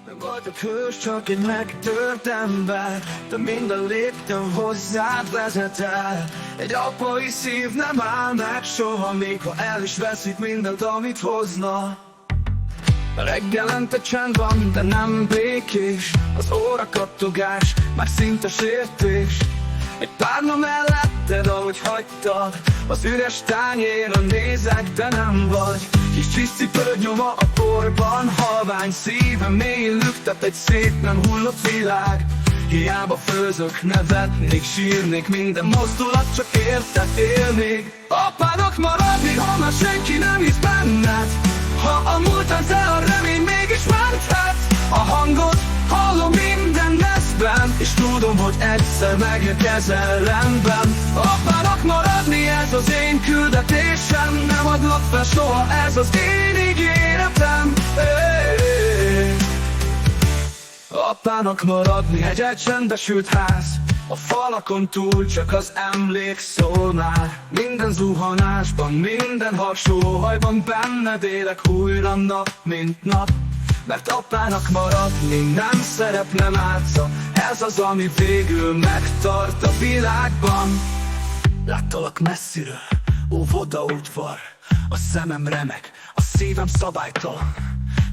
Nem voltak hős, csak egy megtört ember, de minden léptem hozzád vezet el. Egy apai szív nem áll meg soha, még ha el is veszik mindent, amit hozna. Reggelente csend van, de nem békés, az óra kattogás, már szinte sértés. Egy párna melletted, ahogy hagytad, az üres tányéron nézek, de nem vagy. Kis csiszcipőd nyoma a porban, halvány szívem mélyén lüktet egy szép nem hullott világ. Hiába főzök, nevetnék, sírnék, minden mozdulat csak érted élnék. Apának maradni, ha már senki nem hisz benned, ha a múltad, de a remény mégis menthet. A hangot hallom minden eszben, és tudom, hogy egyszer megjön kezelemben. Apának maradni, ez az én küldetésem, nem adlak fel soha, ez az én ígéretem. Apának maradni, egy csendesült ház, a falakon túl csak az emlék szól már. Minden zuhanásban, minden harsóhajban benned élek újra nap, mint nap. Mert apának maradni nem szerep, nem átza, ez az, ami végül megtart a világban. Láttalak messziről, óvoda udvar, a szemem remeg, a szívem szabálytalan.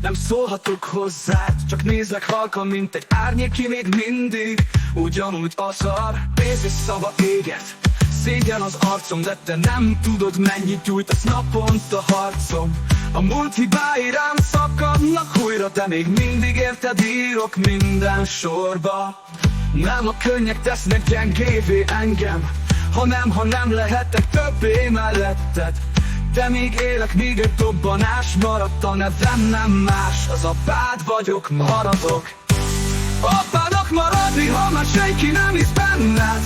Nem szólhatok hozzád, csak nézlek halkan, mint egy árnyék, ki még mindig ugyanúgy azar, pénz és szava éget. Szégyen az arcom, de te nem tudod, mennyit gyújtasz naponta harcom. A múlt hibái rám szakadnak újra, de még mindig érted írok minden sorba. Nem a könnyek tesznek gyengévé engem, ha nem lehetek többé melletted. De még élek, míg egy dobbanás maradt, a nevem nem más, az apád vagyok, maradok. Apának maradni, ha már senki nem hisz benned,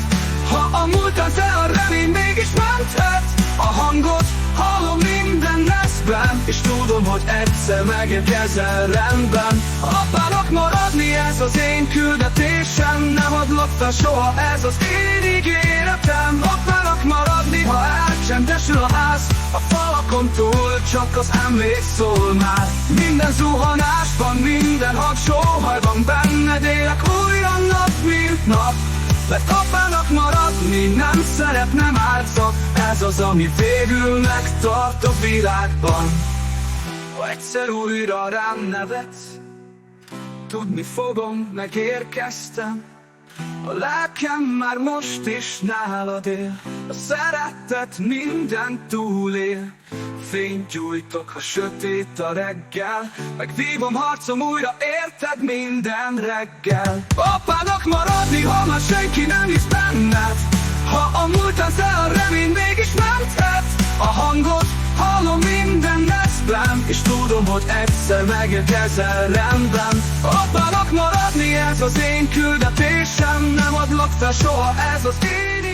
ha a múltad, de a remény mégis menthet. A hangot hallom minden eszben, és tudom, hogy egyszer megérkezel rendben. Apának maradni, ez az én küldetésem, nem adlak fel soha, ez az én ígéretem. Apának maradni, ha elcsendesül a ház, a falakon túl csak az emlék szól már. Minden zuhanásban, minden hadsóhajban benned élek újra nap, mint nap. Mert apának maradni nem szerep, nem árcak, ez az, ami végül megtart a világban. Ha egyszer újra rám nevetsz, tudni fogom, megérkeztem. A lelkem már most is nálad él, a szeretet mindent túlél. Fényt gyújtok, ha sötét a reggel, megvívom harcom újra érted minden reggel. Apának maradni, ha már senki nem hisz benned, ha a múltad, de a remény mégis menthet. A hangot hallom minden eszben, és tudom, hogy egyszer megérkezel rendben. Apának maradni, ez az én küldetésem, nem adlak fel soha, ez az én